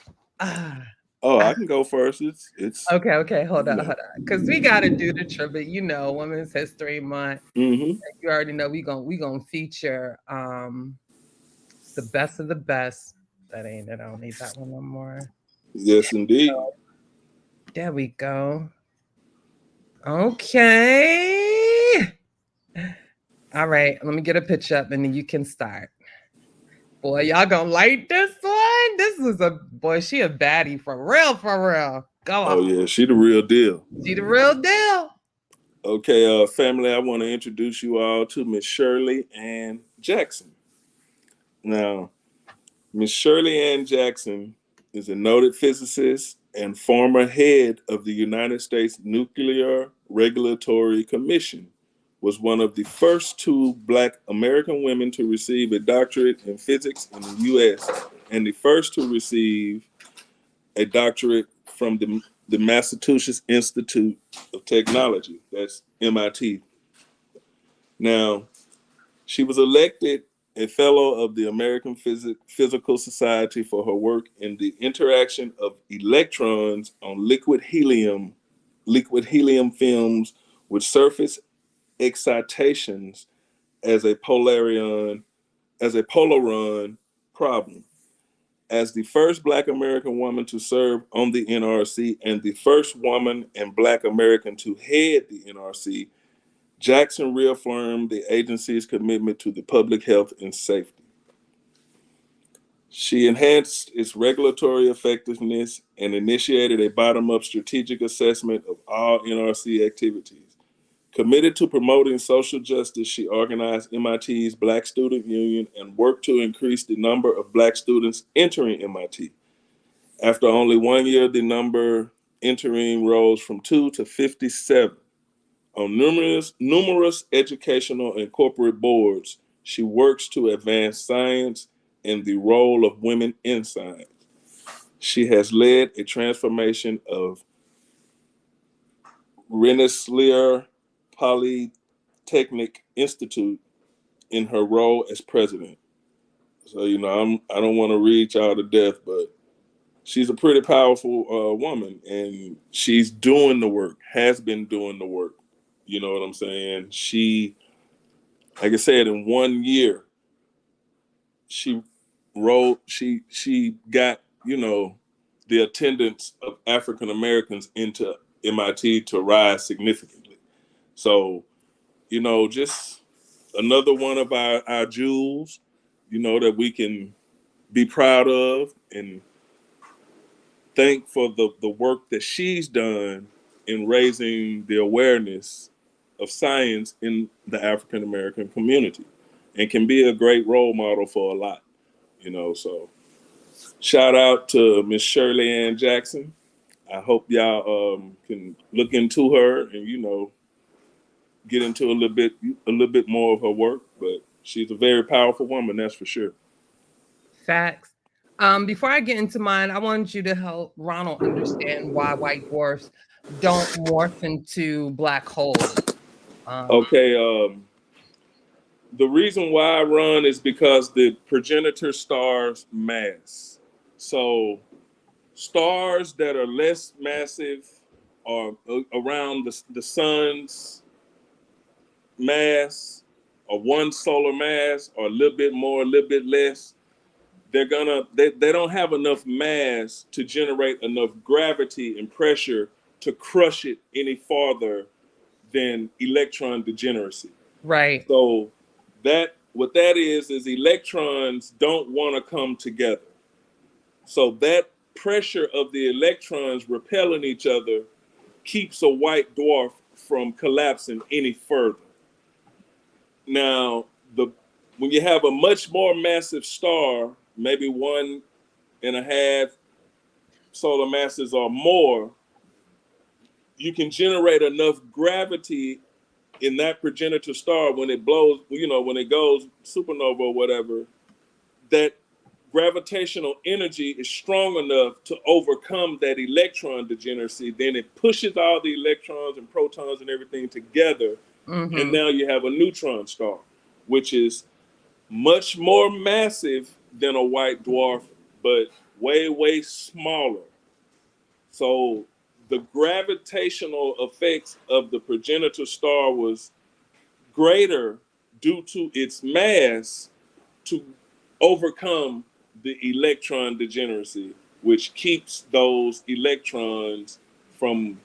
Oh, I can go first. It's okay. Hold on, because we got to do the tribute. You know, Women's History Month. You already know we gonna feature the best of the best. That ain't it. I don't need that one no more. Yes, indeed. There we go. Okay. All right. Let me get a pitch up, and then you can start. Boy, y'all gonna like this one? This is she a baddie for real, for real. Go on. Oh yeah, she the real deal. She the real deal. Okay, family, I want to introduce you all to Miss Shirley Ann Jackson. Now, Miss Shirley Ann Jackson is a noted physicist and former head of the United States Nuclear Regulatory Commission. Was one of the first 2 Black American women to receive a doctorate in physics in the U.S. and the first to receive a doctorate from the Massachusetts Institute of Technology, that's MIT. Now, she was elected a fellow of the American Physical Society for her work in the interaction of electrons on liquid helium films with surface excitations as a Polaron problem. As the first Black American woman to serve on the NRC and the first woman and Black American to head the NRC, Jackson reaffirmed the agency's commitment to the public health and safety. She enhanced its regulatory effectiveness and initiated a bottom-up strategic assessment of all NRC activities. Committed to promoting social justice, she organized MIT's Black Student Union and worked to increase the number of Black students entering MIT. After only 1 year, the number entering rose from 2 to 57. On numerous educational and corporate boards, she works to advance science and the role of women in science. She has led a transformation of Rensselaer Polytechnic Institute in her role as president. So, I don't want to read y'all to death, but she's a pretty powerful woman, and she's doing the work, has been doing the work. You know what I'm saying? She, like I said, in 1 year, she got, the attendance of African Americans into MIT to rise significantly. So, just another one of our jewels, that we can be proud of and thank for the work that she's done in raising the awareness of science in the African American community, and can be a great role model for a lot, so shout out to Miss Shirley Ann Jackson. I hope y'all can look into her and, get into a little bit more of her work, but she's a very powerful woman, that's for sure. Facts. Before I get into mine, I want you to help Ronald understand why white dwarfs don't morph into black holes. Okay. The reason why I run is because the progenitor star's mass. So stars that are less massive or around the sun's mass, or one solar mass, or a little bit more, a little bit less, they don't have enough mass to generate enough gravity and pressure to crush it any farther than electron degeneracy. Right. So what that is electrons don't want to come together. So that pressure of the electrons repelling each other keeps a white dwarf from collapsing any further. Now, when you have a much more massive star, maybe 1.5 solar masses or more, you can generate enough gravity in that progenitor star when it blows, when it goes supernova or whatever, that gravitational energy is strong enough to overcome that electron degeneracy. Then it pushes all the electrons and protons and everything together. Mm-hmm. And now you have a neutron star, which is much more massive than a white dwarf, but way, way smaller. So the gravitational effects of the progenitor star was greater due to its mass to overcome the electron degeneracy, which keeps those electrons from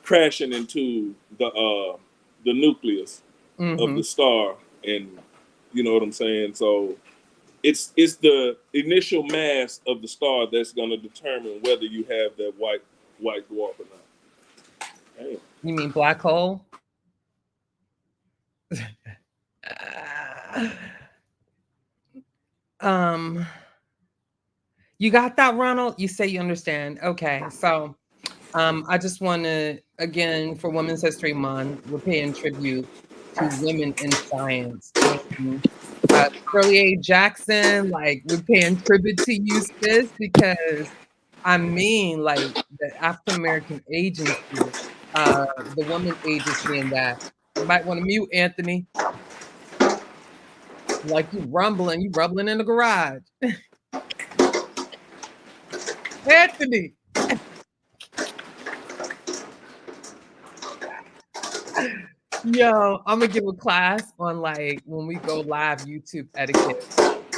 crashing into the nucleus of the star. And you know what I'm saying? So it's the initial mass of the star that's going to determine whether you have that white dwarf or not. Damn. You mean black hole? You got that, Ronald? You say you understand. Okay, so I just want to, again, for Women's History Month, we're paying tribute to women in science. Shirley A. Jackson, we're paying tribute to you, sis, because the African American agency, the woman agency in that. You might want to mute, Anthony. Like you rumbling in the garage. Anthony. Yo, I'm gonna give a class on like when we go live YouTube etiquette.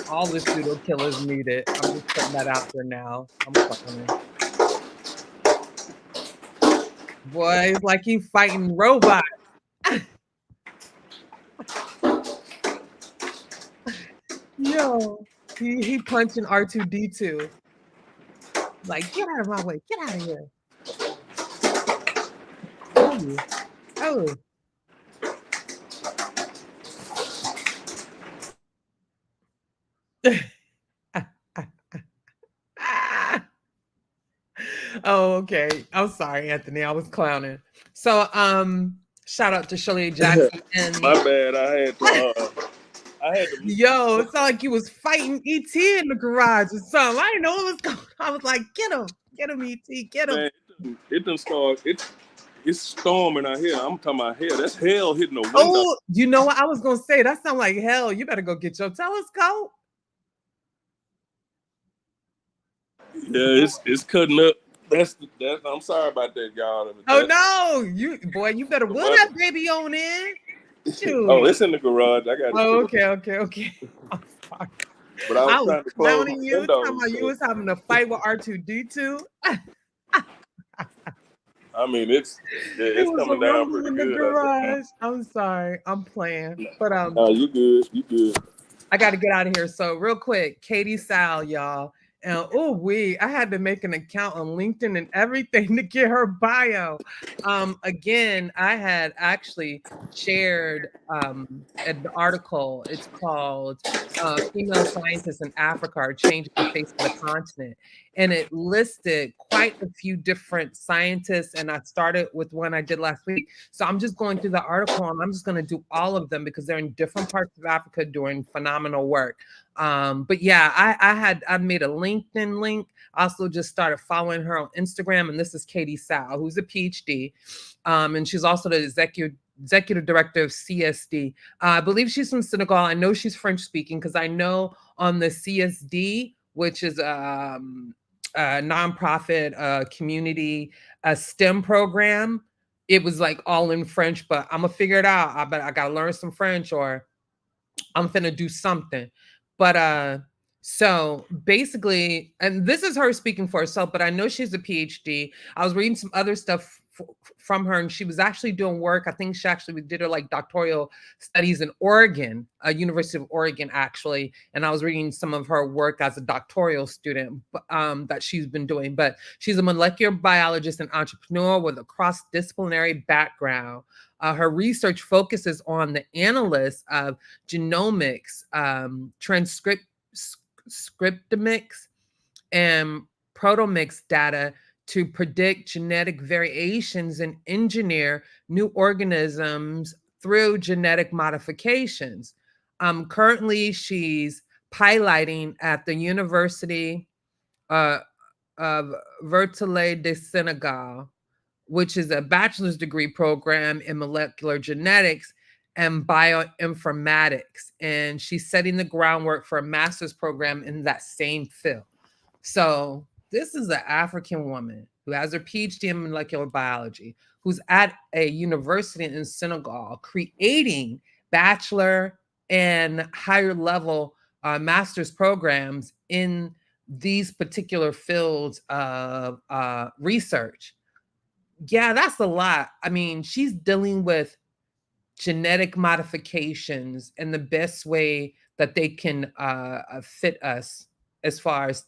All the pseudo killers need it. I'm just putting that out there now. I'm clowning. Boy, it's like he fighting robots. Yo, he punching R2D2. Like, get out of my way. Get out of here. Oh, oh. Oh, okay. I'm sorry, Anthony. I was clowning. So, shout out to Shirley Jackson and My bad. I had to. yo, it sounded like you was fighting ET in the garage or something. I didn't know what was going on. I was like, get him, ET, get him. Man, it done start. It's storming out here. I'm talking about hell. That's hell hitting the window. Oh, you know what I was gonna say? That sounds like hell. You better go get your telescope. Yeah, it's cutting up. That's. I'm sorry about that, y'all. Oh no, you better wheel that baby on in. Shoot. Oh, it's in the garage. I got it. Oh, okay. I'm sorry. But I was trying to close you. the window. Talking about you was having a fight with R2D2. I mean, it's coming down pretty in good. The garage. I'm sorry. I'm playing. But no, you good. You good. I got to get out of here. So real quick, Katie Sal, y'all. And I had to make an account on LinkedIn and everything to get her bio. Again, I had actually shared an article. It's called Female Scientists in Africa Are Changing the Face of the Continent. And it listed quite a few different scientists. And I started with one I did last week. So I'm just going through the article and I'm just going to do all of them because they're in different parts of Africa doing phenomenal work. But yeah, I made a LinkedIn link. I also just started following her on Instagram, and this is Katie Sal, who's a PhD, and she's also the executive director of CSD. I believe she's from Senegal. I know she's French speaking because I know on the CSD, which is a nonprofit community STEM program, it was like all in French. But I'm gonna figure it out. I gotta learn some French, or I'm finna do something. But so basically, and this is her speaking for herself, but I know she's a PhD. I was reading some other stuff from her, and she was actually doing work. I think she actually did her like doctoral studies in Oregon, University of Oregon, actually. And I was reading some of her work as a doctoral student that she's been doing. But she's a molecular biologist and entrepreneur with a cross-disciplinary background. Her research focuses on the analysis of genomics, transcriptomics, and proteomics data to predict genetic variations and engineer new organisms through genetic modifications. Currently, she's piloting at the University of Vertellé de Senegal, which is a bachelor's degree program in molecular genetics and bioinformatics. And she's setting the groundwork for a master's program in that same field. So this is an African woman who has her PhD in molecular biology, who's at a university in Senegal creating bachelor and higher level master's programs in these particular fields of research. Yeah, that's a lot. I mean, she's dealing with genetic modifications and the best way that they can fit us as far as,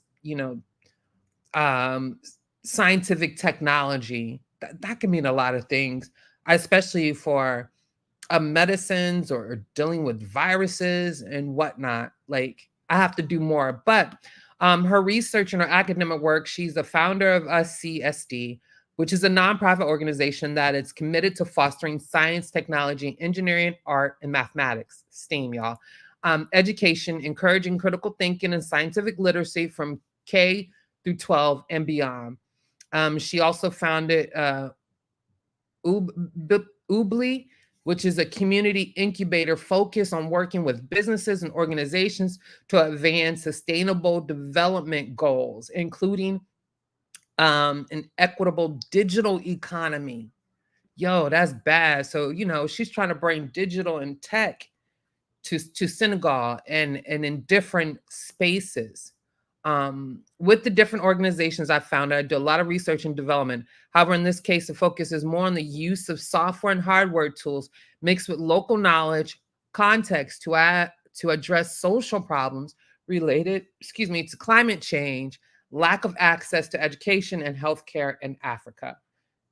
scientific technology. That can mean a lot of things, especially for medicines or dealing with viruses and whatnot. Like, I have to do more. But her research and her academic work, she's the founder of CSD, which is a nonprofit organization that is committed to fostering science, technology, engineering, art, and mathematics, STEAM, y'all. Education, encouraging critical thinking and scientific literacy from K through 12 and beyond. She also founded Oobly, which is a community incubator focused on working with businesses and organizations to advance sustainable development goals, including an equitable digital economy. yo, that's bad. So, you know, she's trying to bring digital and tech to Senegal and in different spaces. With the different organizations I found, I do a lot of research and development. However, in this case, the focus is more on the use of software and hardware tools mixed with local knowledge, context to address social problems related, to climate change, lack of access to education and healthcare in Africa.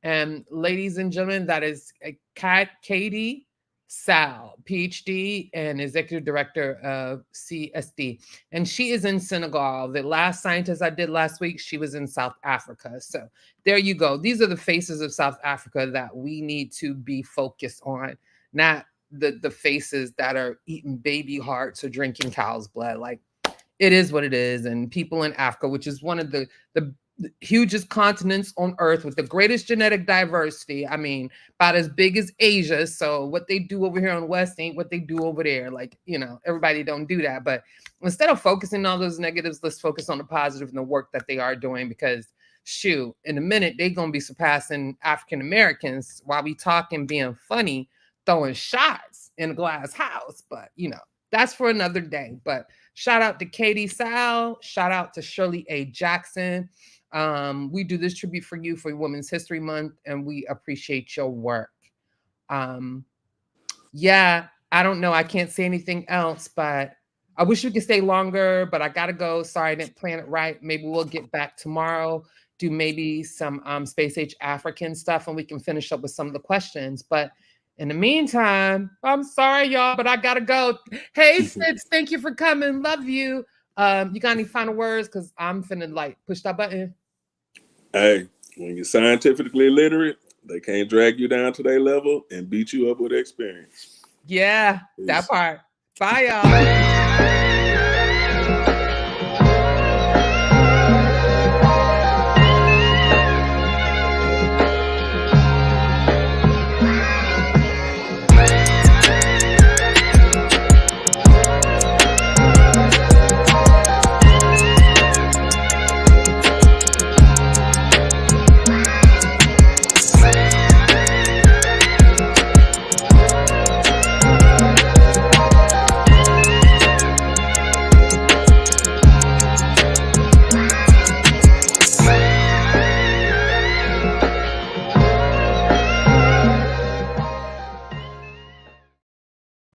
And ladies and gentlemen, that is Katie Sal, PhD and Executive Director of CSD. And she is in Senegal. The last scientist I did last week, she was in South Africa. So there you go. These are the faces of South Africa that we need to be focused on, not the faces that are eating baby hearts or drinking cow's blood. Like, it is what it is. And people in Africa, which is one of the hugest continents on earth with the greatest genetic diversity. I mean, about as big as Asia. So what they do over here on the West ain't what they do over there. Like, you know, everybody don't do that. But instead of focusing on those negatives, let's focus on the positive and the work that they are doing, because shoot, in a minute, they're going to be surpassing African Americans while we talking, being funny, throwing shots in a glass house. But, you know, that's for another day. But shout out to Katie Sal. Shout out to Shirley A. Jackson. We do this tribute for you for Women's History Month, and we appreciate your work. Yeah, I don't know. I can't say anything else, but I wish we could stay longer, but I got to go. Sorry, I didn't plan it right. Maybe we'll get back tomorrow, do maybe some Space Age African stuff, and we can finish up with some of the questions. But in the meantime, I'm sorry, y'all, but I got to go. Hey, Sid, thank you for coming. Love you. You got any final words? Because I'm finna like push that button. Hey, when you're scientifically literate, they can't drag you down to their level and beat you up with experience. Yeah, that part. Bye, y'all.